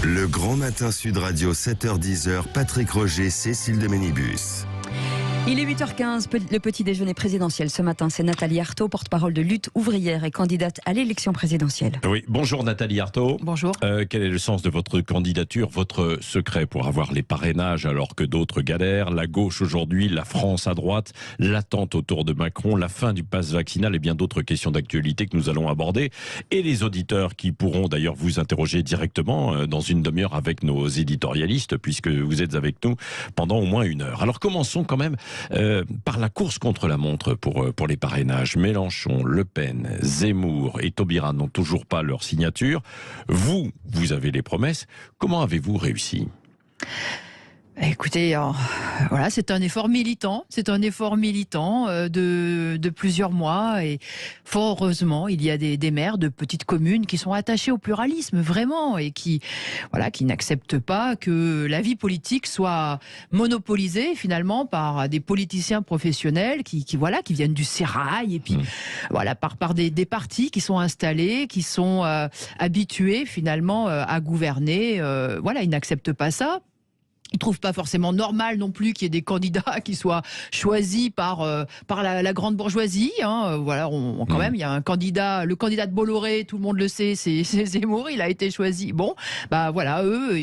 Le Grand Matin Sud Radio, 7h-10h, Patrick Roger, Cécile de Ménibus. Il est 8h15, le petit déjeuner présidentiel. Ce matin, c'est Nathalie Arthaud, porte-parole de Lutte ouvrière et candidate à l'élection présidentielle. Oui, bonjour Nathalie Arthaud. Bonjour. Quel est le sens de votre candidature, votre secret pour avoir les parrainages alors que d'autres galèrent? La gauche aujourd'hui, la France à droite, l'attente autour de Macron, la fin du pass vaccinal et bien d'autres questions d'actualité que nous allons aborder. Et les auditeurs qui pourront d'ailleurs vous interroger directement dans une demi-heure avec nos éditorialistes puisque vous êtes avec nous pendant au moins une heure. Alors commençons quand même par la course contre la montre pour les parrainages. Mélenchon, Le Pen, Zemmour et Taubira n'ont toujours pas leur signature. Vous avez les promesses. Comment avez-vous réussi ? Écoutez, voilà, c'est un effort militant. C'est un effort militant de plusieurs mois. Et fort heureusement, il y a des maires de petites communes qui sont attachés au pluralisme, vraiment, et qui n'acceptent pas que la vie politique soit monopolisée, finalement, par des politiciens professionnels qui viennent du sérail, et puis, voilà, par des partis qui sont installés, qui sont habitués, finalement, à gouverner. Voilà, ils n'acceptent pas ça. Ils ne trouvent pas forcément normal non plus qu'il y ait des candidats qui soient choisis par la grande bourgeoisie. Voilà, quand même, il y a un candidat, le candidat de Bolloré, tout le monde le sait, c'est Zemmour, il a été choisi. Bon, bah voilà, eux,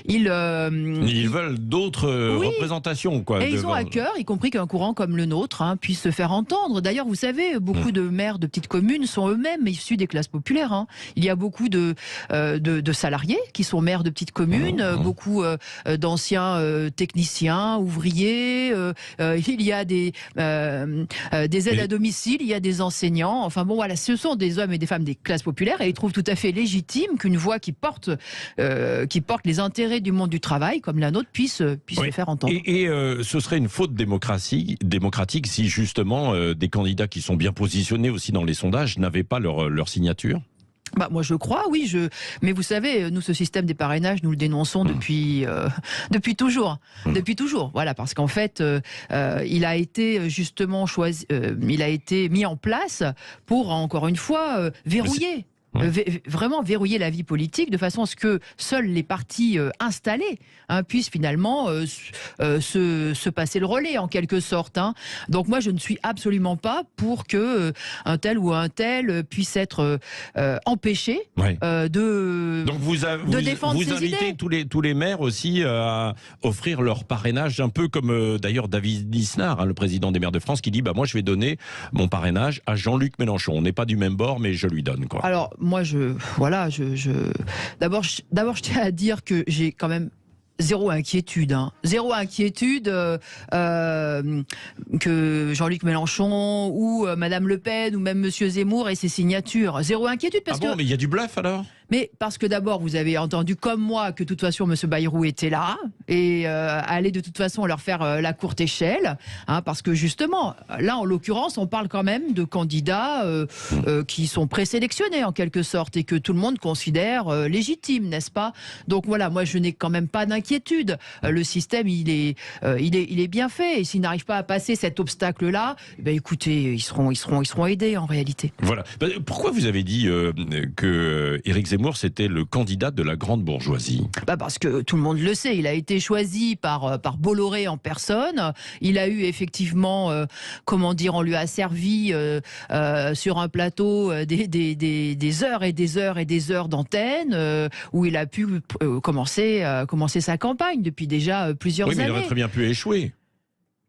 ils veulent d'autres représentations, quoi. Et ils ont à cœur, y compris qu'un courant comme le nôtre puisse se faire entendre. D'ailleurs, vous savez, beaucoup de maires de petites communes sont eux-mêmes issus des classes populaires. Il y a beaucoup de salariés qui sont maires de petites communes, beaucoup d'anciens techniciens, ouvriers, il y a des aides à domicile, il y a des enseignants. Enfin bon, voilà, ce sont des hommes et des femmes des classes populaires et ils trouvent tout à fait légitime qu'une voix qui porte les intérêts du monde du travail, comme la nôtre, puisse se faire entendre. Et ce serait une faute démocratique si justement des candidats qui sont bien positionnés aussi dans les sondages n'avaient pas leur signature ? Bah, moi je crois, oui. Mais vous savez, nous, ce système des parrainages, nous le dénonçons depuis toujours. Depuis toujours, voilà, parce qu'en fait, il a été justement choisi, il a été mis en place pour, encore une fois, verrouiller. Vraiment verrouiller la vie politique de façon à ce que seuls les partis installés puissent finalement se passer le relais en quelque sorte. Donc moi je ne suis absolument pas pour que un tel ou un tel puisse être empêché de défendre ses idées. Vous invitez tous les maires aussi à offrir leur parrainage, un peu comme d'ailleurs David Lisnard, le président des maires de France, qui dit moi je vais donner mon parrainage à Jean-Luc Mélenchon. On n'est pas du même bord mais je lui donne, quoi. Alors moi, d'abord, je tiens à dire que j'ai quand même zéro inquiétude. Zéro inquiétude que Jean-Luc Mélenchon ou Madame Le Pen ou même Monsieur Zemmour aient ses signatures. Zéro inquiétude parce mais il y a du bluff alors ? Mais parce que d'abord, vous avez entendu comme moi que de toute façon, M. Bayrou était là et allait de toute façon leur faire la courte échelle. Parce que justement, là, en l'occurrence, on parle quand même de candidats qui sont présélectionnés en quelque sorte et que tout le monde considère légitimes, n'est-ce pas? Donc voilà, moi, je n'ai quand même pas d'inquiétude. Le système, il est bien fait. Et s'ils n'arrivent pas à passer cet obstacle-là, écoutez, ils seront aidés en réalité. Voilà. Pourquoi vous avez dit que Éric Zemmour, c'était le candidat de la grande bourgeoisie? Parce que tout le monde le sait, il a été choisi par Bolloré en personne. Il a eu effectivement, on lui a servi sur un plateau des heures et des heures et des heures d'antenne où il a pu commencer sa campagne depuis déjà plusieurs années. Mais il aurait très bien pu échouer.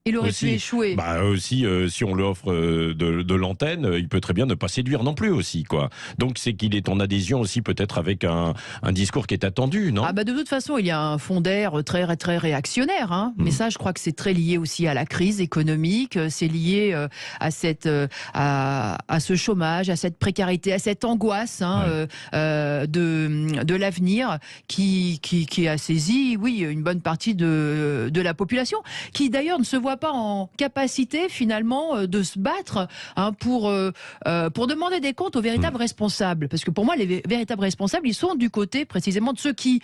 Il aurait pu échouer. Si on lui offre de l'antenne, il peut très bien ne pas séduire non plus aussi, quoi. Donc c'est qu'il est en adhésion aussi peut-être avec un discours qui est attendu, non ? De toute façon, il y a un fond d'air très, très réactionnaire. Mais ça, je crois que c'est très lié aussi à la crise économique. C'est lié à ce chômage, à cette précarité, à cette angoisse de l'avenir qui a saisi, une bonne partie de la population, qui d'ailleurs ne se voit soit pas en capacité finalement de se battre pour demander des comptes aux véritables responsables. Parce que pour moi, les véritables responsables, ils sont du côté précisément de ceux qui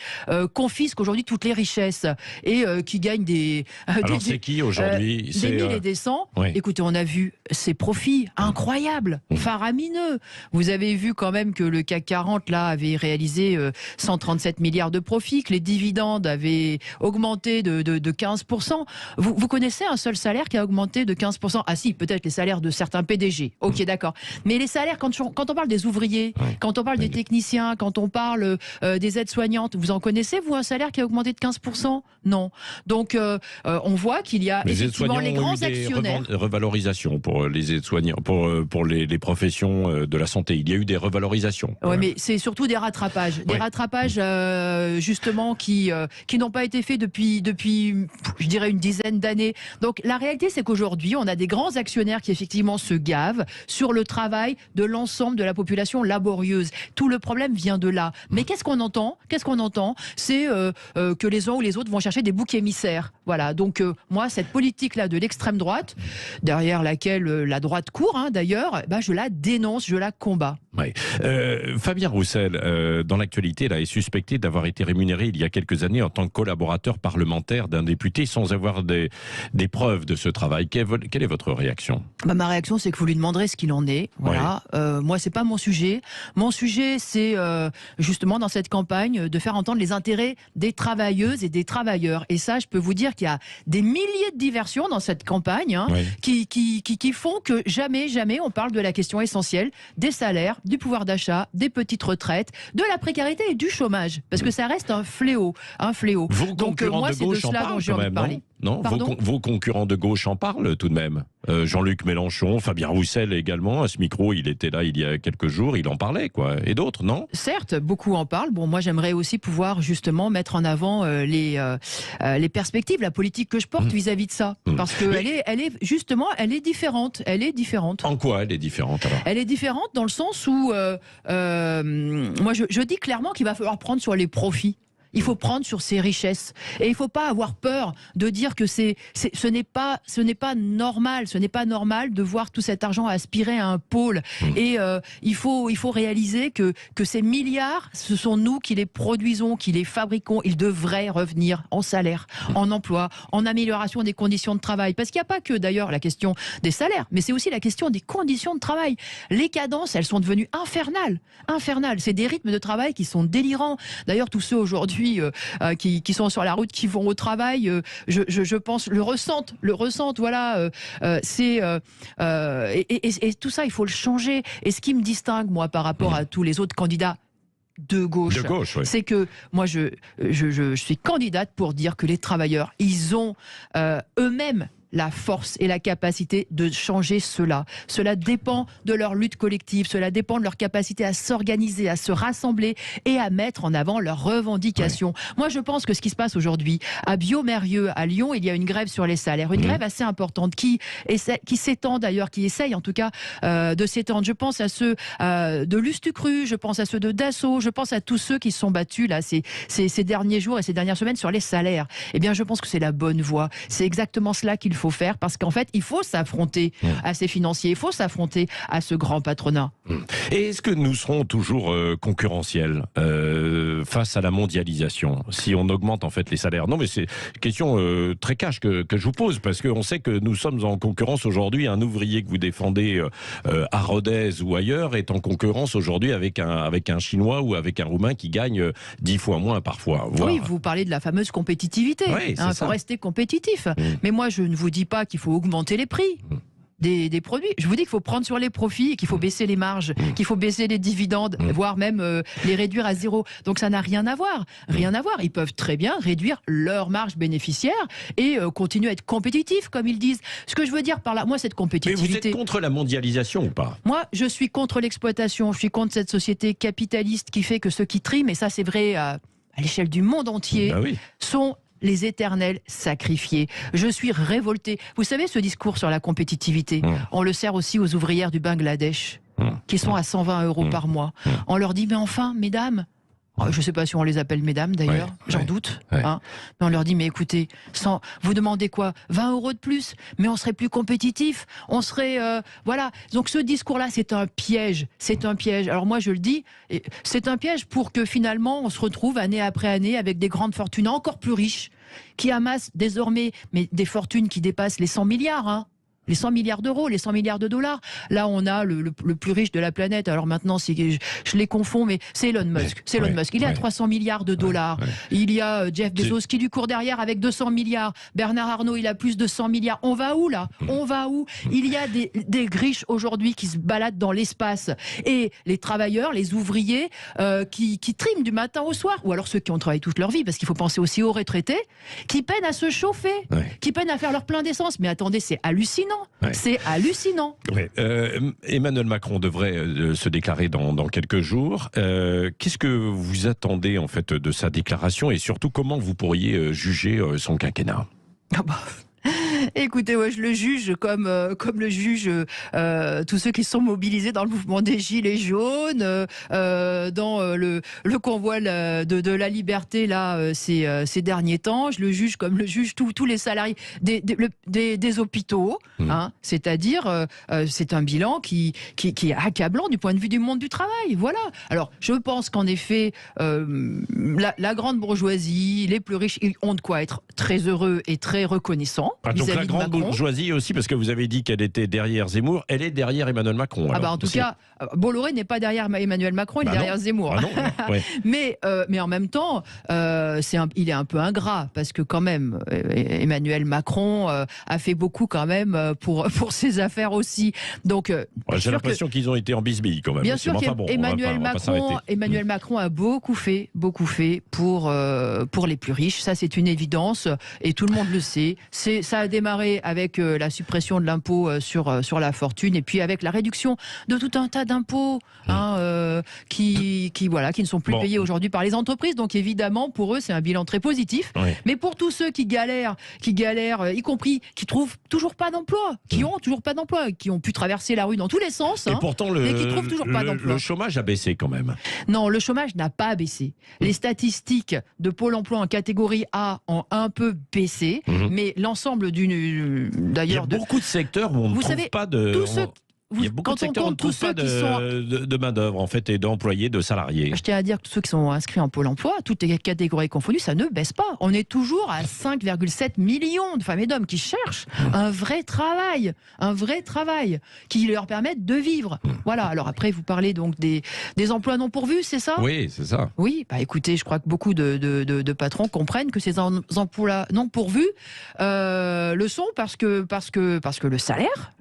confisquent aujourd'hui toutes les richesses et qui gagnent des... Alors c'est qui aujourd'hui? Des mille et des cents. Oui. Écoutez, on a vu ces profits incroyables, faramineux. Vous avez vu quand même que le CAC 40 là avait réalisé 137 milliards de profits, que les dividendes avaient augmenté de 15%. Vous connaissez un seul salaire qui a augmenté de 15%? Ah si, peut-être les salaires de certains PDG. Ok, d'accord. Mais les salaires, quand on parle des ouvriers, quand on parle des techniciens, quand on parle des aides-soignantes, vous en connaissez, vous, un salaire qui a augmenté de 15%? Non. Donc, on voit qu'il y a effectivement les grands actionnaires. Revalorisations pour les aides-soignants, pour les professions de la santé. Il y a eu des revalorisations. Oui, mais c'est surtout des rattrapages. Des rattrapages, justement, qui n'ont pas été faits depuis, je dirais, une dizaine d'années. Donc, la réalité, c'est qu'aujourd'hui, on a des grands actionnaires qui, effectivement, se gavent sur le travail de l'ensemble de la population laborieuse. Tout le problème vient de là. Mais qu'est-ce qu'on entend? C'est que les uns ou les autres vont chercher des boucs émissaires. Voilà. Donc, moi, cette politique-là de l'extrême droite, derrière laquelle la droite court, d'ailleurs, je la dénonce, je la combats. Ouais. Fabien Roussel, dans l'actualité, là, est suspecté d'avoir été rémunéré il y a quelques années en tant que collaborateur parlementaire d'un député sans avoir des preuves de ce travail. Quelle est votre réaction? Ma réaction, c'est que vous lui demanderez ce qu'il en est. Voilà. Moi, c'est pas mon sujet. Mon sujet, c'est justement dans cette campagne de faire entendre les intérêts des travailleuses et des travailleurs. Et ça, je peux vous dire qu'il y a des milliers de diversions dans cette campagne qui font que jamais on parle de la question essentielle des salaires, du pouvoir d'achat, des petites retraites, de la précarité et du chômage. Parce que ça reste un fléau. Donc, moi, c'est de cela dont j'ai envie de parler. Non, vos concurrents de gauche en parlent tout de même. Jean-Luc Mélenchon, Fabien Roussel également. À ce micro, il était là il y a quelques jours, il en parlait, quoi. Et d'autres, non? Certes, beaucoup en parlent. Bon, moi, j'aimerais aussi pouvoir justement mettre en avant les perspectives, la politique que je porte vis-à-vis de ça, parce que elle est différente. Elle est différente. En quoi elle est différente alors? Elle est différente dans le sens où, moi, je dis clairement qu'il va falloir prendre sur les profits. Il faut prendre sur ses richesses. Et il ne faut pas avoir peur de dire que ce n'est pas normal. Ce n'est pas normal de voir tout cet argent aspirer à un pôle. Et il faut réaliser que ces milliards, ce sont nous qui les produisons, qui les fabriquons. Ils devraient revenir en salaire, en emploi, en amélioration des conditions de travail. Parce qu'il n'y a pas que d'ailleurs la question des salaires, mais c'est aussi la question des conditions de travail. Les cadences, elles sont devenues infernales. C'est des rythmes de travail qui sont délirants. D'ailleurs, tous ceux aujourd'hui qui sont sur la route, qui vont au travail, je pense, le ressentent, voilà. Et tout ça, il faut le changer. Et ce qui me distingue, moi, par rapport à tous les autres candidats de gauche, oui. C'est que moi, je suis candidate pour dire que les travailleurs, ils ont eux-mêmes la force et la capacité de changer cela. Cela dépend de leur lutte collective, cela dépend de leur capacité à s'organiser, à se rassembler et à mettre en avant leurs revendications. Ouais. Moi, je pense que ce qui se passe aujourd'hui à Biomérieux, à Lyon, il y a une grève sur les salaires, une grève assez importante qui s'étend d'ailleurs, qui essaye en tout cas de s'étendre. Je pense à ceux de Lustucru, je pense à ceux de Dassault, je pense à tous ceux qui se sont battus là ces derniers jours et ces dernières semaines sur les salaires. Eh bien, je pense que c'est la bonne voie. C'est exactement cela qu'il faut faire, parce qu'en fait, il faut s'affronter à ces financiers, il faut s'affronter à ce grand patronat. Et est-ce que nous serons toujours concurrentiels face à la mondialisation, si on augmente en fait les salaires? Non, mais c'est une question très cash que je vous pose, parce qu'on sait que nous sommes en concurrence aujourd'hui. Un ouvrier que vous défendez à Rodez ou ailleurs est en concurrence aujourd'hui avec un Chinois ou avec un Roumain qui gagne 10 fois moins parfois. Oui, vous parlez de la fameuse compétitivité. Oui, il faut rester compétitif. Mais moi, je ne vous dis pas qu'il faut augmenter les prix des produits. Je vous dis qu'il faut prendre sur les profits et qu'il faut baisser les marges, qu'il faut baisser les dividendes, voire même les réduire à zéro. Donc ça n'a rien à voir. Rien à voir. Ils peuvent très bien réduire leurs marges bénéficiaires et continuer à être compétitifs, comme ils disent. Ce que je veux dire par là, moi, cette compétitivité... Mais vous êtes contre la mondialisation ou pas? Moi, je suis contre l'exploitation. Je suis contre cette société capitaliste qui fait que ceux qui triment, et ça c'est vrai à l'échelle du monde entier, sont les éternels sacrifiés. Je suis révoltée. Vous savez, ce discours sur la compétitivité, on le sert aussi aux ouvrières du Bangladesh, qui sont à 120 € par mois. On leur dit, mais enfin, mesdames, Je ne sais pas si on les appelle mesdames d'ailleurs, j'en doute. Hein. Mais on leur dit, mais écoutez, vous demandez quoi, 20 € de plus, mais on serait plus compétitif, on serait... voilà. Donc ce discours-là, c'est un piège. C'est un piège. Alors moi, je le dis, c'est un piège pour que finalement, on se retrouve année après année avec des grandes fortunes encore plus riches, qui amassent désormais des fortunes qui dépassent les 100 milliards, hein. Les 100 milliards d'euros, les 100 milliards de dollars. Là, on a le plus riche de la planète. Alors maintenant, je les confonds, mais c'est Elon Musk. C'est Elon Musk. Il est à 300 milliards de dollars. Il y a Jeff Bezos qui lui court derrière avec 200 milliards. Bernard Arnault, il a plus de 100 milliards. On va où, là? On va où? Il y a des riches aujourd'hui qui se baladent dans l'espace. Et les travailleurs, les ouvriers, qui triment du matin au soir. Ou alors ceux qui ont travaillé toute leur vie, parce qu'il faut penser aussi aux retraités, qui peinent à se chauffer, qui peinent à faire leur plein d'essence. Mais attendez, c'est hallucinant. C'est hallucinant. Emmanuel Macron devrait se déclarer dans quelques jours. Qu'est-ce que vous attendez en fait de sa déclaration et surtout comment vous pourriez juger son quinquennat? Écoutez, je le juge comme le juge tous ceux qui sont mobilisés dans le mouvement des Gilets jaunes, dans le convoi de la liberté là ces derniers temps. Je le juge comme le juge tous les salariés des hôpitaux. Hein, c'est-à-dire, c'est un bilan qui est accablant du point de vue du monde du travail. Voilà. Alors, je pense qu'en effet, la grande bourgeoisie, les plus riches, ils ont de quoi être très heureux et très reconnaissants. Donc la grande bourgeoisie aussi, parce que vous avez dit qu'elle était derrière Zemmour, elle est derrière Emmanuel Macron. Alors, en tout cas, Bolloré n'est pas derrière Emmanuel Macron, il est derrière Zemmour. Mais en même temps, il est un peu ingrat, parce que quand même, Emmanuel Macron a fait beaucoup quand même pour ses affaires aussi. Donc, j'ai l'impression qu'ils ont été en bisbille quand même. Bien sûr qu'Emmanuel Macron a beaucoup fait pour les plus riches. Ça, c'est une évidence et tout le monde le sait. Ça a démarré avec la suppression de l'impôt sur la fortune et puis avec la réduction de tout un tas d'impôts qui ne sont plus payés aujourd'hui par les entreprises. Donc évidemment, pour eux, c'est un bilan très positif. Mais pour tous ceux qui galèrent, y compris qui trouvent toujours pas d'emploi, qui ont toujours pas d'emploi, qui ont pu traverser la rue dans tous les sens, et pourtant qui trouvent toujours pas d'emploi. Le chômage a baissé quand même. Non, le chômage n'a pas baissé. Les statistiques de Pôle emploi en catégorie A ont un peu baissé, mais l'ensemble d'ailleurs... Il y a beaucoup de secteurs où on ne trouve pas de... Il y a beaucoup de secteurs où on ne trouve pas de main-d'œuvre en fait, et d'employés, de salariés. Je tiens à dire que ceux qui sont inscrits en Pôle emploi, toutes les catégories confondues, ça ne baisse pas. On est toujours à 5,7 millions de femmes et d'hommes qui cherchent un vrai travail qui leur permette de vivre. Voilà. Alors après, vous parlez donc des emplois non pourvus, c'est ça? Oui, c'est ça. Oui, écoutez, je crois que beaucoup de patrons comprennent que ces emplois non pourvus le sont parce que le salaire,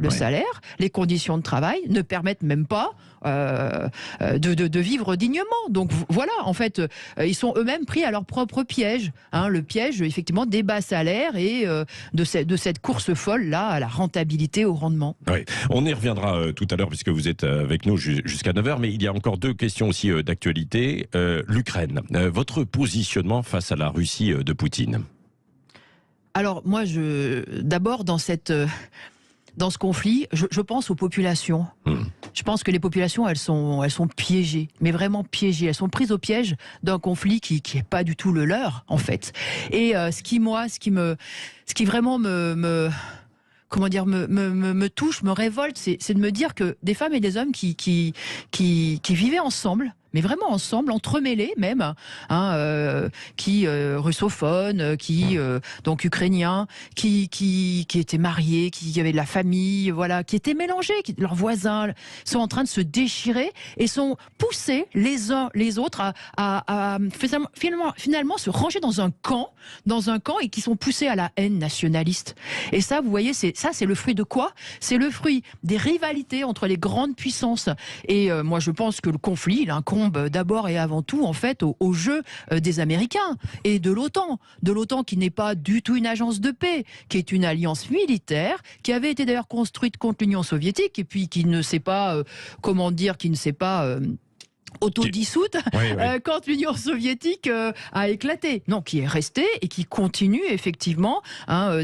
les conditions de travail ne permettent même pas de vivre dignement. Donc voilà, en fait, ils sont eux-mêmes pris à leur propre piège. Le piège, effectivement, des bas salaires et de cette course folle là à la rentabilité, au rendement. Oui. On y reviendra tout à l'heure puisque vous êtes avec nous jusqu'à 9h, mais il y a encore deux questions aussi d'actualité. L'Ukraine, votre positionnement face à la Russie de Poutine? Alors moi, d'abord dans ce conflit, je pense aux populations. Je pense que les populations, elles sont piégées, mais vraiment piégées. Elles sont prises au piège d'un conflit qui est pas du tout le leur, en fait. Et ce qui vraiment me touche, me révolte, c'est de me dire que des femmes et des hommes qui vivaient ensemble, mais vraiment ensemble, entremêlés même, qui russophones, qui donc ukrainiens, qui étaient mariés, qui avaient de la famille, voilà, qui étaient mélangés, leurs voisins sont en train de se déchirer et sont poussés les uns les autres à finalement se ranger dans un camp et qui sont poussés à la haine nationaliste. Et ça, vous voyez, c'est le fruit de quoi? C'est le fruit des rivalités entre les grandes puissances. Et moi, je pense que le conflit, il incombe d'abord et avant tout en fait au jeu des Américains et de l'OTAN qui n'est pas du tout une agence de paix, qui est une alliance militaire qui avait été d'ailleurs construite contre l'Union soviétique et puis qui ne sait pas autodissoute quand l'Union soviétique a éclaté. Non, qui est resté et qui continue effectivement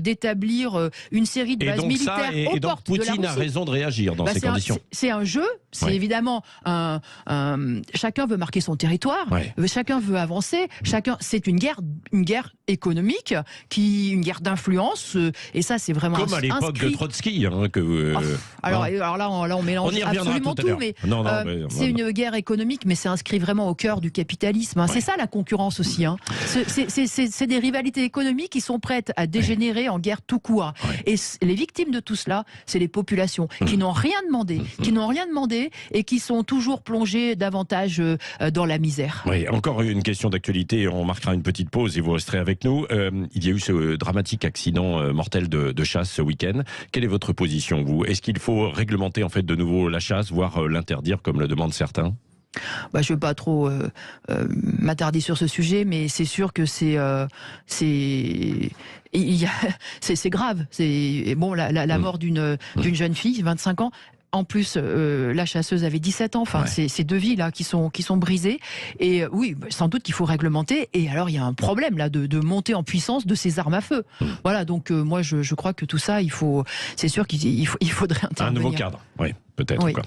d'établir une série de bases militaires aux portes de la Russie. Poutine a raison de réagir dans ces conditions. C'est un jeu, c'est évidemment chacun veut marquer son territoire, chacun veut avancer, c'est une guerre économique, une guerre d'influence, et ça c'est vraiment comme à l'époque de Trotsky. Alors là on mélange absolument tout, mais c'est une guerre économique, mais c'est inscrit vraiment au cœur du capitalisme. C'est ça la concurrence aussi. C'est des rivalités économiques qui sont prêtes à dégénérer en guerre tout court. Et les victimes de tout cela, c'est les populations qui n'ont rien demandé, et qui sont toujours plongées davantage dans la misère. Oui, encore une question d'actualité. On marquera une petite pause et vous resterez avec nous. Il y a eu ce dramatique accident mortel de chasse ce week-end. Quelle est votre position, vous? Est-ce qu'il faut réglementer en fait de nouveau la chasse, voire l'interdire comme le demandent certains? Je ne veux pas trop m'attarder sur ce sujet, mais c'est sûr que c'est grave. La mort d'une jeune fille, 25 ans. En plus, la chasseuse avait 17 ans. Enfin, c'est deux vies là qui sont brisées. Et oui, sans doute qu'il faut réglementer. Et alors, il y a un problème là de montée en puissance de ces armes à feu. Voilà. Donc moi, je crois que tout ça, c'est sûr qu'il faudrait intervenir. Un nouveau cadre. Oui. Peut-être. Quoi.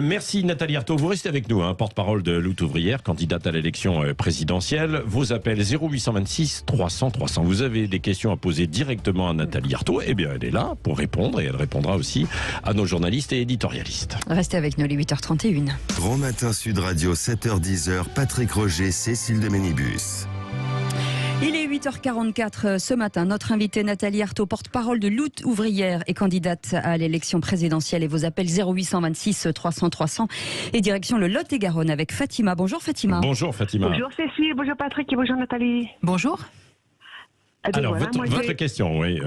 Merci Nathalie Arthaud. Vous restez avec nous, porte-parole de Lutte ouvrière, candidate à l'élection présidentielle. Vos appels 0826 300 300. Vous avez des questions à poser directement à Nathalie Arthaud. Eh bien, elle est là pour répondre et elle répondra aussi à nos journalistes et éditorialistes. Restez avec nous, les 8h31. Grand Matin Sud Radio, 7h-10h, Patrick Roger, Cécile de Ménibus. Il est 8h44 ce matin. Notre invitée Nathalie Arthaud, porte-parole de Lutte ouvrière et candidate à l'élection présidentielle. Et vos appels 0826 300 300 et direction le Lot-et-Garonne avec Fatima. Bonjour Fatima. Bonjour Fatima. Bonjour Cécile, bonjour Patrick et bonjour Nathalie. Bonjour. Alors votre question, oui.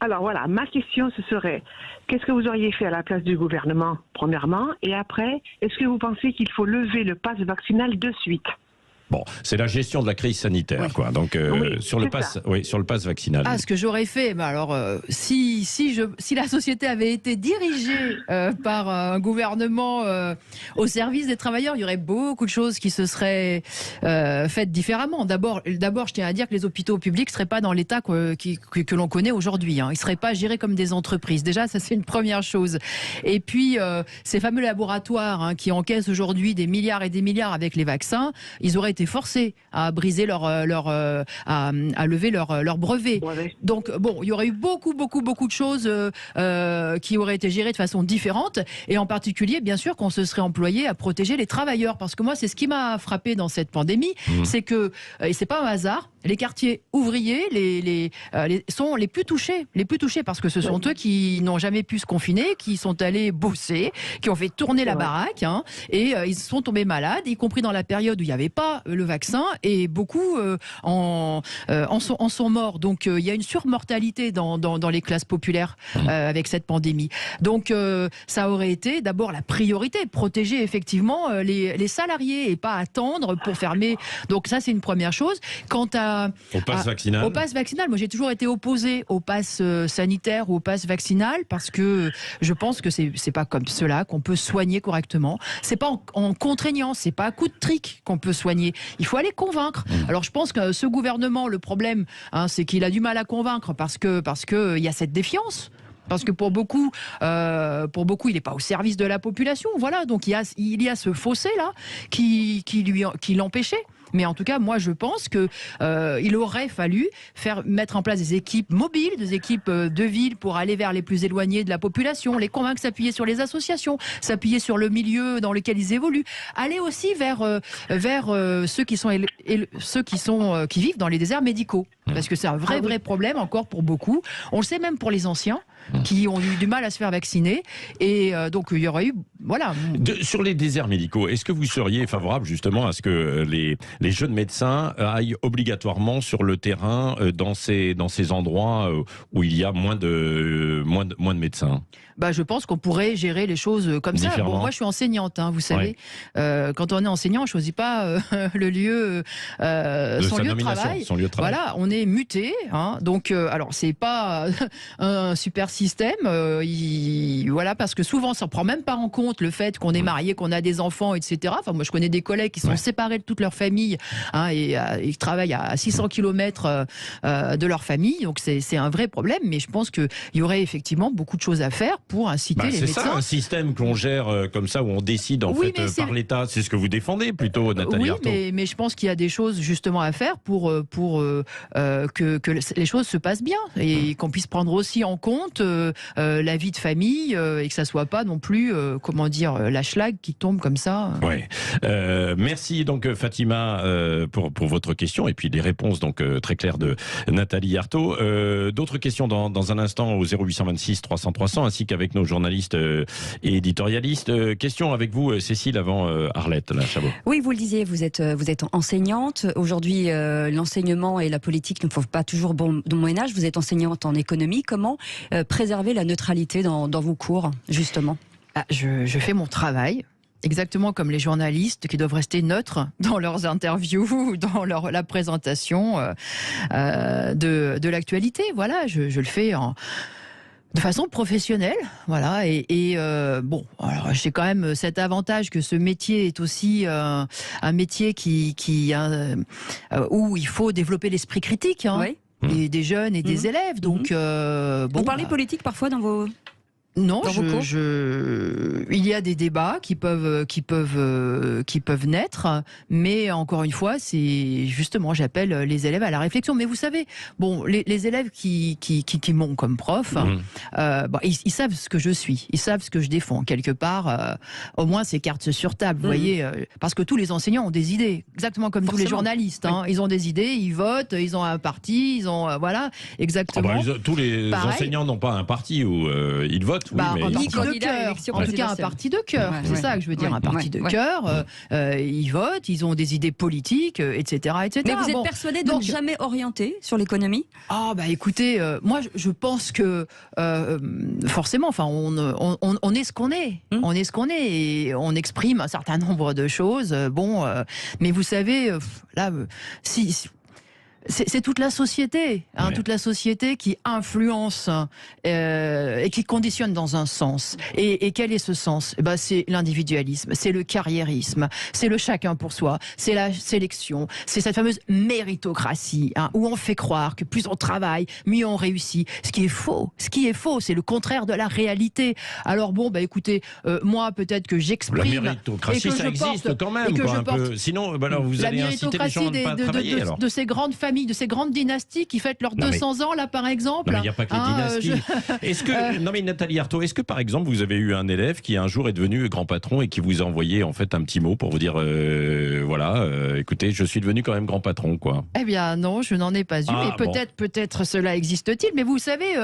Alors voilà, ma question ce serait, qu'est-ce que vous auriez fait à la place du gouvernement, premièrement, et après, est-ce que vous pensez qu'il faut lever le pass vaccinal de suite ? Bon, c'est la gestion de la crise sanitaire, quoi. Donc sur le pass vaccinal. Ce que j'aurais fait, alors si la société avait été dirigée par un gouvernement au service des travailleurs, il y aurait beaucoup de choses qui se seraient faites différemment. D'abord, je tiens à dire que les hôpitaux publics seraient pas dans l'état que l'on connaît aujourd'hui. Ils seraient pas gérés comme des entreprises. Déjà, ça c'est une première chose. Et puis ces fameux laboratoires qui encaissent aujourd'hui des milliards et des milliards avec les vaccins, ils auraient été forcés à briser à lever leur brevet. Donc bon, il y aurait eu beaucoup de choses qui auraient été gérées de façon différente, et en particulier, bien sûr, qu'on se serait employé à protéger les travailleurs, parce que moi, c'est ce qui m'a frappé dans cette pandémie, c'est que, et c'est pas un hasard, les quartiers ouvriers sont les plus touchés, parce que ce sont eux qui n'ont jamais pu se confiner, qui sont allés bosser, qui ont fait tourner la baraque, et ils sont tombés malades, y compris dans la période où il n'y avait pas le vaccin, et beaucoup en sont morts. Donc il y a une surmortalité dans les classes populaires avec cette pandémie. Donc ça aurait été d'abord la priorité, protéger effectivement les salariés et pas attendre pour fermer. Donc ça, c'est une première chose. Quant au pass vaccinal, moi j'ai toujours été opposée au pass sanitaire ou au pass vaccinal, parce que je pense que c'est pas comme cela qu'on peut soigner correctement. C'est pas en contraignant, c'est pas à coup de trick qu'on peut soigner. Il faut aller convaincre. Alors je pense que ce gouvernement, le problème, c'est qu'il a du mal à convaincre parce que il y a cette défiance. Parce que pour beaucoup, il n'est pas au service de la population. Voilà, donc il y a ce fossé là qui l'empêchait. Mais en tout cas, moi, je pense que il aurait fallu mettre en place des équipes mobiles, des équipes de ville pour aller vers les plus éloignés de la population, les convaincre, s'appuyer sur les associations, s'appuyer sur le milieu dans lequel ils évoluent, aller aussi vers ceux qui vivent dans les déserts médicaux, parce que c'est un vrai problème encore pour beaucoup. On le sait même pour les anciens qui ont eu du mal à se faire vacciner, et donc il y aurait eu sur les déserts médicaux, est-ce que vous seriez favorable justement à ce que les jeunes médecins aillent obligatoirement sur le terrain dans ces endroits où il y a moins de médecins? Je pense qu'on pourrait gérer les choses comme ça. Bon, moi, je suis enseignante, vous savez. Quand on est enseignant, on ne choisit pas le lieu, son lieu de travail. Voilà, on est muté. Hein, donc, alors, c'est pas un super système. Voilà, parce que souvent, ça ne prend même pas en compte le fait qu'on est marié, qu'on a des enfants, etc. Enfin, moi, je connais des collègues qui sont séparés de toute leur famille, hein, et ils travaillent à 600 km de leur famille. Donc, c'est un vrai problème. Mais je pense qu'il y aurait effectivement beaucoup de choses à faire pour inciter les médecins. C'est ça, un système qu'on gère comme ça, où on décide en fait par l'État. C'est ce que vous défendez plutôt, Nathalie Arthaud. Mais je pense qu'il y a des choses justement à faire pour que les choses se passent bien et qu'on puisse prendre aussi en compte la vie de famille et que ça soit pas non plus, la schlag qui tombe comme ça. Ouais. Merci donc Fatima pour votre question et puis les réponses donc très claires de Nathalie Arthaud. D'autres questions dans un instant au 0826 300 300 ainsi qu'avec nos journalistes et éditorialistes. Question avec vous Cécile avant Arlette Chabot. Oui, vous le disiez, vous êtes enseignante. Aujourd'hui, l'enseignement et la politique ne font pas toujours bon ménage. Vous êtes enseignante en économie. Comment préserver la neutralité dans vos cours, justement ? Je fais mon travail. Exactement comme les journalistes qui doivent rester neutres dans leurs interviews, dans la présentation de l'actualité. Voilà, je le fais de façon professionnelle, voilà. Alors j'ai quand même cet avantage que ce métier est aussi un métier où il faut développer l'esprit critique, hein, et des jeunes et des élèves. Donc, vous parlez politique parfois dans vos... Non, il y a des débats qui peuvent naître, mais encore une fois, c'est justement, j'appelle les élèves à la réflexion. Mais vous savez, les élèves qui m'ont comme prof, ils savent ce que je suis, ils savent ce que je défends. Quelque part, au moins, c'est carte sur table, vous voyez, parce que tous les enseignants ont des idées, exactement comme tous les journalistes. Hein, ils ont des idées, ils votent, ils ont un parti, ils ont voilà, exactement. Tous les enseignants n'ont pas un parti où ils votent. Oui, un parti de cœur, en tout cas un parti de cœur, c'est ça que je veux dire, un parti de cœur, ils votent, ils ont des idées politiques, etc. Mais vous êtes persuadé de ne jamais orienter sur l'économie ? Écoutez, moi je pense que forcément, enfin on est ce qu'on est, on est ce qu'on est, et on exprime un certain nombre de choses, mais vous savez, là, c'est toute la société, toute la société qui influence et qui conditionne dans un sens. Et quel est ce sens ? C'est l'individualisme, c'est le carriérisme, c'est le chacun pour soi, c'est la sélection, c'est cette fameuse méritocratie, où on fait croire que plus on travaille, mieux on réussit. Ce qui est faux, c'est le contraire de la réalité. Alors écoutez, moi peut-être que j'exprime... La méritocratie, ça existe quand même, un peu. Sinon, vous allez inciter les gens à ne pas travailler. De ces grandes familles, de ces grandes dynasties qui fêtent leurs 200 ans, là, par exemple. Il n'y a pas que les dynasties. Non, mais Nathalie Arthaud, est-ce que, par exemple, vous avez eu un élève qui, un jour, est devenu grand patron et qui vous a envoyé, en fait, un petit mot pour vous dire, écoutez, je suis devenu quand même grand patron, quoi. Eh bien, non, je n'en ai pas eu. Et peut-être cela existe-t-il. Mais vous savez,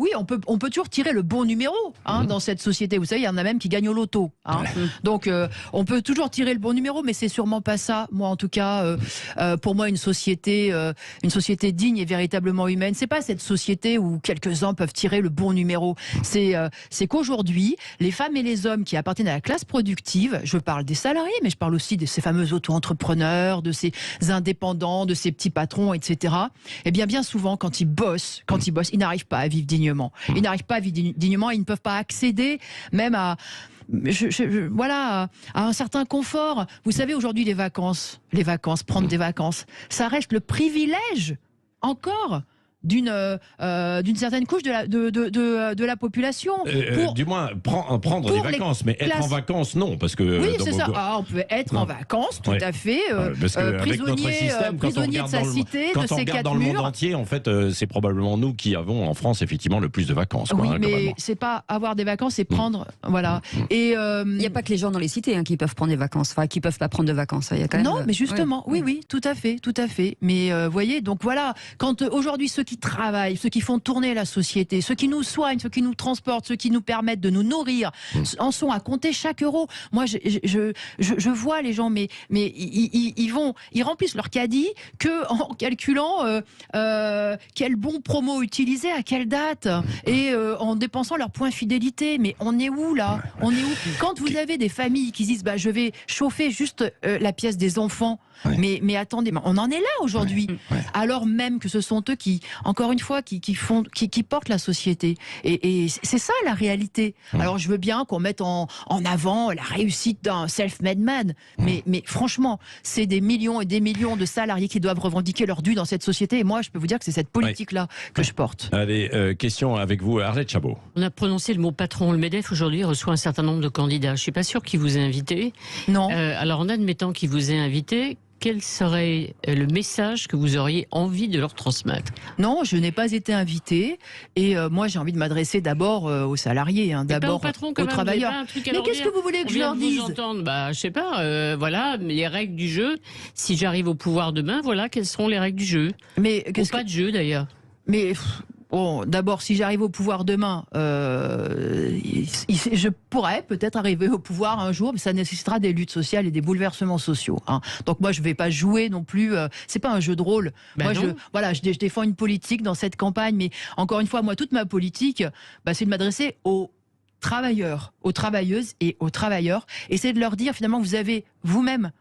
on peut toujours tirer le bon numéro, dans cette société. Vous savez, il y en a même qui gagnent au loto. Donc, on peut toujours tirer le bon numéro, mais c'est sûrement pas ça. Moi, en tout cas, pour moi, une société digne et véritablement humaine, c'est pas cette société où quelques-uns peuvent tirer le bon numéro. C'est qu'aujourd'hui, les femmes et les hommes qui appartiennent à la classe productive, je parle des salariés, mais je parle aussi de ces fameux auto-entrepreneurs, de ces indépendants, de ces petits patrons, etc. Eh bien souvent, quand ils bossent, ils n'arrivent pas à vivre dignement. Ils n'arrivent pas à vivre dignement, ils ne peuvent pas accéder même à un certain confort. Vous savez, aujourd'hui, les vacances, prendre des vacances, ça reste le privilège, encore, d'une certaine couche de la population. Du moins, prendre des vacances, mais être en vacances, non. Parce que, oui, c'est ça. On peut être en vacances, tout à fait. Parce que avec notre système, prisonnier de sa cité, de ses 4 murs. Dans le monde entier, en fait, c'est probablement nous qui avons en France, effectivement, le plus de vacances. Oui, mais c'est pas avoir des vacances, c'est prendre... Voilà. Et il n'y a pas que les gens dans les cités qui peuvent prendre des vacances, enfin, qui peuvent pas prendre de vacances. Il y a quand même... Non, mais justement, oui, tout à fait. Mais voyez, donc voilà, quand aujourd'hui, ceux qui travaillent, ceux qui font tourner la société, ceux qui nous soignent, ceux qui nous transportent, ceux qui nous permettent de nous nourrir, en sont à compter chaque euro. Moi, je vois les gens, mais ils remplissent leur caddie en calculant quel bon promo utiliser, à quelle date, et en dépensant leur point fidélité. Mais on est où là ? On est où ? Quand vous avez des familles qui disent je vais chauffer juste la pièce des enfants, Mais attendez, on en est là aujourd'hui. Alors même que ce sont eux qui, encore une fois, qui portent la société. Et c'est ça la réalité. Alors je veux bien qu'on mette en avant la réussite d'un self-made man, mais franchement, c'est des millions et des millions de salariés qui doivent revendiquer leur dû dans cette société. Et moi, je peux vous dire que c'est cette politique-là que je porte. Allez, question avec vous, Arlette Chabot. On a prononcé le mot patron. Le MEDEF aujourd'hui reçoit un certain nombre de candidats. Je ne suis pas sûre qu'il vous ait invité. Non. Alors en admettant qu'il vous ait invité, quel serait le message que vous auriez envie de leur transmettre? Non, je n'ai pas été invitée. Et moi, j'ai envie de m'adresser d'abord aux salariés, d'abord aux travailleurs. Mais qu'est-ce que vous voulez que je leur dise? Je sais pas, voilà, les règles du jeu. Si j'arrive au pouvoir demain, voilà, quelles seront les règles du jeu? Mais pas de jeu d'ailleurs. Mais bon, d'abord, si j'arrive au pouvoir demain, je pourrais peut-être arriver au pouvoir un jour, mais ça nécessitera des luttes sociales et des bouleversements sociaux. Donc moi, je ne vais pas jouer non plus. C'est pas un jeu de rôle. Moi, je défends une politique dans cette campagne, mais encore une fois, moi, toute ma politique, c'est de m'adresser aux travailleurs, aux travailleuses et aux travailleurs, et c'est de leur dire finalement, vous avez vous-même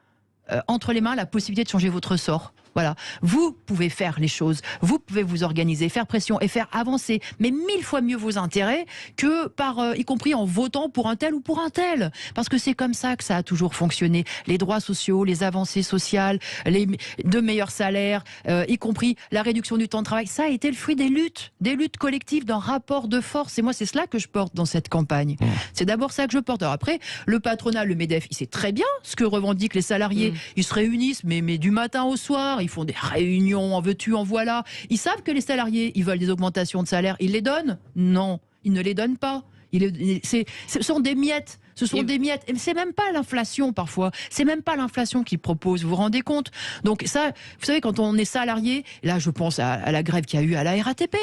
entre les mains la possibilité de changer votre sort. Voilà, vous pouvez faire les choses, vous pouvez vous organiser, faire pression et faire avancer, mais 1000 fois mieux vos intérêts que y compris en votant pour un tel ou pour un tel. Parce que c'est comme ça que ça a toujours fonctionné. Les droits sociaux, les avancées sociales, de meilleurs salaires, y compris la réduction du temps de travail, ça a été le fruit des luttes collectives, d'un rapport de force. Et moi, c'est cela que je porte dans cette campagne. C'est d'abord ça que je porte. Alors après, le patronat, le MEDEF, il sait très bien ce que revendiquent les salariés. Ils se réunissent, mais du matin au soir. Ils font des réunions, en veux-tu, en voilà. Ils savent que les salariés, ils veulent des augmentations de salaire. Ils les donnent? Non, ils ne les donnent pas. Ce sont des miettes. Ce sont des miettes. Et c'est même pas l'inflation parfois. C'est même pas l'inflation qu'ils proposent. Vous vous rendez compte? Donc ça, vous savez, quand on est salarié, là je pense à la grève qu'il y a eu à la RATP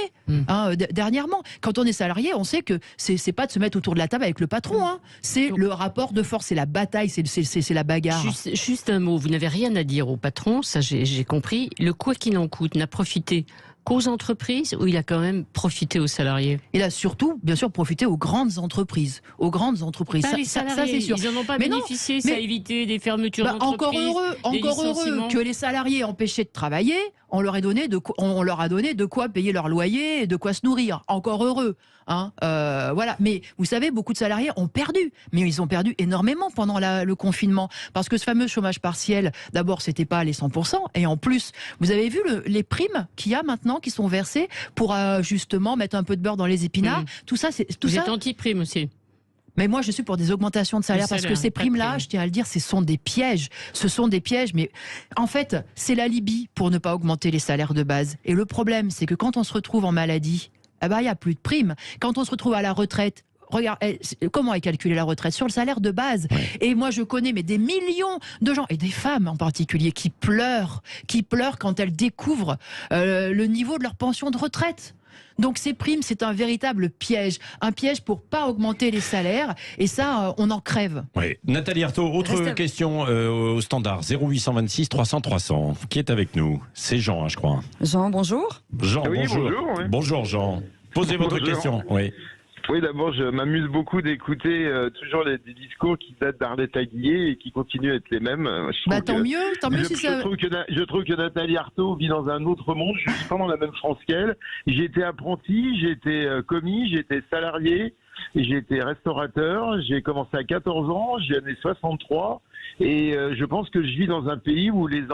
dernièrement. Quand on est salarié, on sait que c'est pas de se mettre autour de la table avec le patron. C'est le rapport de force, c'est la bataille, c'est la bagarre. Juste un mot. Vous n'avez rien à dire au patron. Ça, j'ai compris. Le quoi qu'il en coûte n'a profité qu'aux entreprises, ou il a quand même profité aux salariés? Il a surtout, bien sûr, profité aux grandes entreprises. Aux grandes entreprises. Pas les salariés, ça c'est sûr. Ils n'en ont pas bénéficié, ça a évité des fermetures d'entreprises. Encore heureux que les salariés empêchés de travailler, on leur a donné de quoi payer leur loyer et de quoi se nourrir. Encore heureux. Voilà. Mais vous savez, beaucoup de salariés ont perdu. Mais ils ont perdu énormément pendant le confinement. Parce que ce fameux chômage partiel, d'abord, c'était pas les 100%. Et en plus, vous avez vu les primes qu'il y a maintenant qui sont versées pour justement mettre un peu de beurre dans les épinards. Tout ça, Vous êtes anti-prime aussi? Mais moi, je suis pour des augmentations de salaire parce que ces primes-là, je tiens à le dire, ce sont des pièges. Ce sont des pièges, mais en fait, c'est l'alibi pour ne pas augmenter les salaires de base. Et le problème, c'est que quand on se retrouve en maladie, il n'y a plus de primes. Quand on se retrouve à la retraite, regarde, comment est calculée la retraite? Sur le salaire de base. Et moi, je connais des millions de gens, et des femmes en particulier, qui pleurent quand elles découvrent le niveau de leur pension de retraite. Donc ces primes, c'est un véritable piège. Un piège pour pas augmenter les salaires. Et ça, on en crève. Oui. Nathalie Arthaud, autre question au standard 0826 300 300. Qui est avec nous? C'est Jean, je crois. Jean, bonjour. Jean, bonjour. Bonjour Jean. Posez votre question. Oui, d'abord, je m'amuse beaucoup d'écouter toujours des discours qui datent d'Arlette Aguillet et qui continuent à être les mêmes. Tant mieux si ça... Je trouve que Nathalie Arthaud vit dans un autre monde. Je suis pas dans la même France qu'elle. J'ai été apprenti, j'ai été commis, j'ai été salarié, j'ai été restaurateur. J'ai commencé à 14 ans, j'ai né 63. Et je pense que je vis dans un pays où les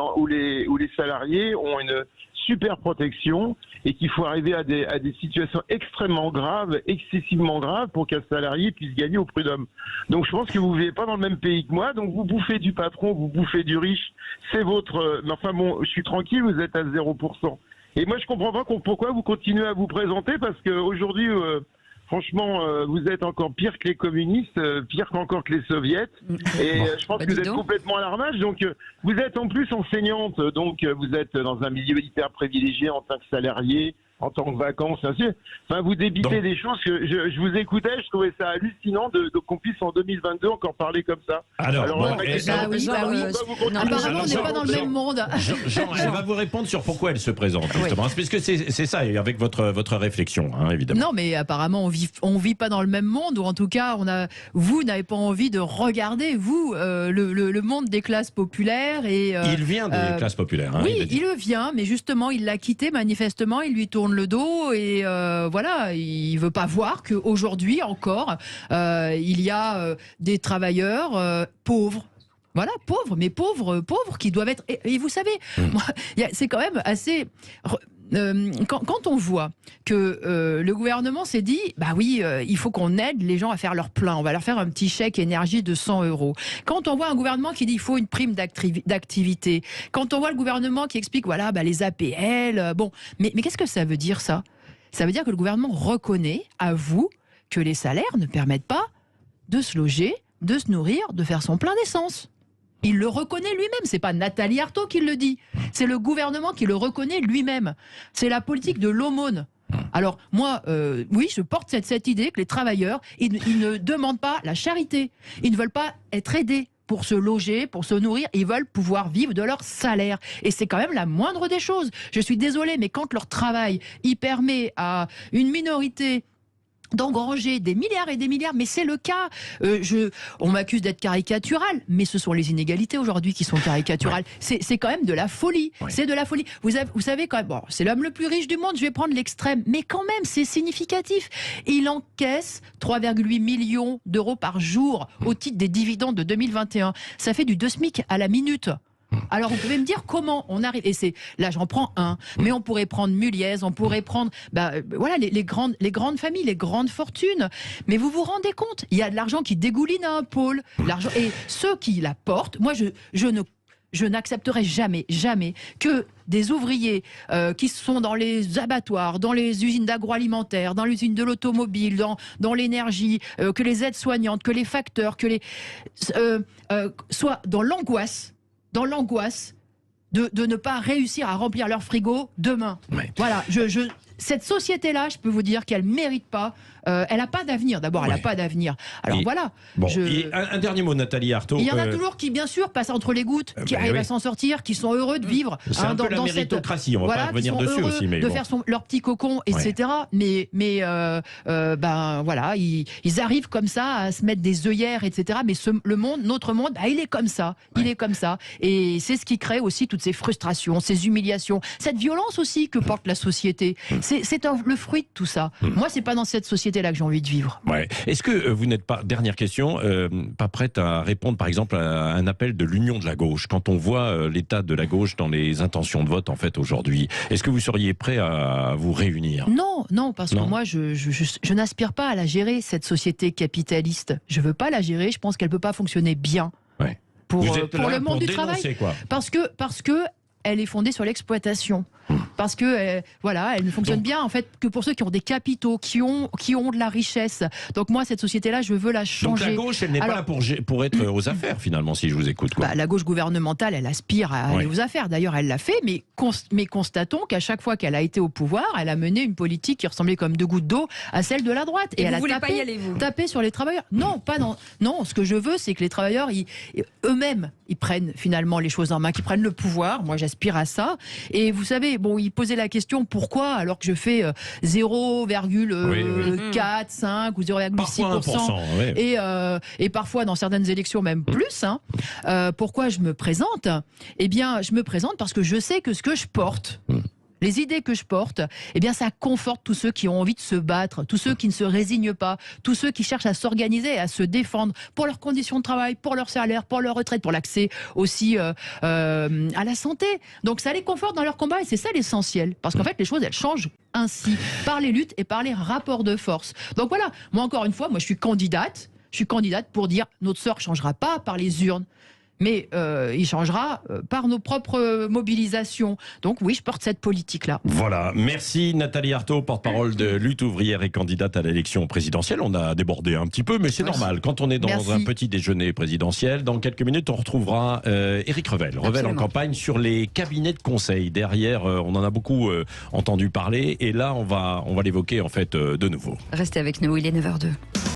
salariés ont une super protection et qu'il faut arriver à des situations extrêmement graves, excessivement graves pour qu'un salarié puisse gagner au prud'homme. Donc je pense que vous vivez pas dans le même pays que moi, donc vous bouffez du patron, vous bouffez du riche, c'est votre... Mais enfin bon, je suis tranquille, vous êtes à 0%. Et moi je comprends pas pourquoi vous continuez à vous présenter, parce qu'aujourd'hui... Franchement, vous êtes encore pire que les communistes, pire qu'encore que les soviets. Et je pense que vous êtes complètement à l'armage. Donc, vous êtes en plus enseignante. Donc, vous êtes dans un milieu hyper privilégié en tant que salarié, en tant que vacances, ainsi. Enfin, vous débitez des choses que je vous écoutais, je trouvais ça hallucinant qu'on puisse en 2022 encore parler comme ça. Alors, la bon, question, Apparemment, on n'est pas dans le même monde. Jean, elle va vous répondre sur pourquoi elle se présente, justement. Parce que c'est ça, et avec votre réflexion, hein, évidemment. Non, mais apparemment, on vit pas dans le même monde, ou en tout cas, vous n'avez pas envie de regarder, vous, le monde des classes populaires. Et, il vient des classes populaires. Hein, oui, il le vient, mais justement, il l'a quitté manifestement, il lui tourne le dos, et voilà, il veut pas voir qu'aujourd'hui encore, il y a des travailleurs pauvres. Voilà, pauvres, mais pauvres qui doivent être... Et vous savez, c'est quand même assez... Quand on voit que le gouvernement s'est dit, bah oui, il faut qu'on aide les gens à faire leur plein, on va leur faire un petit chèque énergie de 100 €. Quand on voit un gouvernement qui dit il faut une prime d'activité, quand on voit le gouvernement qui explique, voilà, bah, les APL, bon, mais qu'est-ce que ça veut dire, ça? Ça veut dire que le gouvernement reconnaît, avoue, que les salaires ne permettent pas de se loger, de se nourrir, de faire son plein d'essence. Il le reconnaît lui-même, c'est pas Nathalie Arthaud qui le dit, c'est le gouvernement qui le reconnaît lui-même. C'est la politique de l'aumône. Alors moi, oui, je porte cette idée que les travailleurs, ils ne demandent pas la charité, ils ne veulent pas être aidés pour se loger, pour se nourrir, ils veulent pouvoir vivre de leur salaire. Et c'est quand même la moindre des choses. Je suis désolée, mais quand leur travail, il permet à une minorité d'engranger des milliards et des milliards, mais c'est le cas. On m'accuse d'être caricatural, mais ce sont les inégalités aujourd'hui qui sont caricaturales. Ouais. C'est quand même de la folie. Ouais. C'est de la folie. Vous savez quand même, bon, c'est l'homme le plus riche du monde, je vais prendre l'extrême, mais quand même, c'est significatif. Il encaisse 3,8 millions d'euros par jour au titre des dividendes de 2021. Ça fait du 2 SMIC à la minute. Alors vous pouvez me dire comment on arrive, et c'est là j'en prends un, mais on pourrait prendre Muliez, on pourrait prendre voilà les grandes familles, les grandes fortunes, mais vous vous rendez compte, il y a de l'argent qui dégouline à un pôle, l'argent, et ceux qui la portent, moi je n'accepterai jamais que des ouvriers qui sont dans les abattoirs, dans les usines d'agroalimentaire, dans l'usine de l'automobile, dans l'énergie, que les aides-soignantes, que les facteurs, que les soient dans l'angoisse de ne pas réussir à remplir leur frigo demain. Ouais. Voilà, cette société-là, je peux vous dire qu'elle ne mérite pas, elle n'a pas d'avenir. D'abord, elle n'a pas d'avenir. Alors voilà. Bon, un dernier mot, Nathalie Arthaud. Il y en a toujours qui, bien sûr, passent entre les gouttes, qui arrivent à s'en sortir, qui sont heureux de vivre. C'est un peu la méritocratie, on va pas revenir dessus aussi. Mais de faire leur petit cocon, etc. Ouais. Mais voilà, ils arrivent comme ça à se mettre des œillères, etc. Mais notre monde, il est comme ça. Il est comme ça. Et c'est ce qui crée aussi toutes ces frustrations, ces humiliations, cette violence aussi que porte la société. C'est le fruit de tout ça. Moi, c'est pas dans cette société-là que j'ai envie de vivre. Ouais. Est-ce que vous n'êtes pas, dernière question, pas prête à répondre par exemple à un appel de l'Union de la gauche, quand on voit l'état de la gauche dans les intentions de vote en fait aujourd'hui? Est-ce que vous seriez prêt à vous réunir? Non, parce que moi je n'aspire pas à la gérer, cette société capitaliste. Je veux pas la gérer, je pense qu'elle peut pas fonctionner bien pour le monde du travail. Quoi. Parce que elle est fondée sur l'exploitation. Parce que voilà, elle ne fonctionne bien en fait que pour ceux qui ont des capitaux, qui ont de la richesse. Donc moi, cette société-là, je veux la changer. Donc la gauche, elle n'est pas là pour être aux affaires finalement, si je vous écoute. Quoi. La gauche gouvernementale, elle aspire à aller aux affaires. D'ailleurs, elle l'a fait, mais constatons qu'à chaque fois qu'elle a été au pouvoir, elle a mené une politique qui ressemblait comme deux gouttes d'eau à celle de la droite. Et elle a tapé sur les travailleurs. Non, pas non. Non, ce que je veux, c'est que les travailleurs, eux-mêmes, ils prennent finalement les choses en main, qu'ils prennent le pouvoir. Moi, j'aspire à ça. Et vous savez, il posait la question pourquoi, alors que je fais 0,4, 5 ou 0,6%, et parfois dans certaines élections même plus, pourquoi je me présente? Eh bien, je me présente parce que je sais que ce que je porte, les idées que je porte, eh bien, ça conforte tous ceux qui ont envie de se battre, tous ceux qui ne se résignent pas, tous ceux qui cherchent à s'organiser et à se défendre pour leurs conditions de travail, pour leur salaire, pour leur retraite, pour l'accès aussi à la santé. Donc, ça les conforte dans leur combat et c'est ça l'essentiel. Parce qu'en fait, les choses, elles changent ainsi, par les luttes et par les rapports de force. Donc voilà, moi, encore une fois, je suis candidate pour dire notre sort ne changera pas par les urnes. Mais il changera par nos propres mobilisations. Donc oui, je porte cette politique-là. Voilà, merci Nathalie Arthaud, porte-parole de Lutte ouvrière et candidate à l'élection présidentielle. On a débordé un petit peu, mais c'est normal. Quand on est dans un petit déjeuner présidentiel, dans quelques minutes, on retrouvera Éric Revel. Revel en campagne sur les cabinets de conseil. Derrière, on en a beaucoup entendu parler. Et là, on va l'évoquer en fait de nouveau. Restez avec nous, il est 9h02.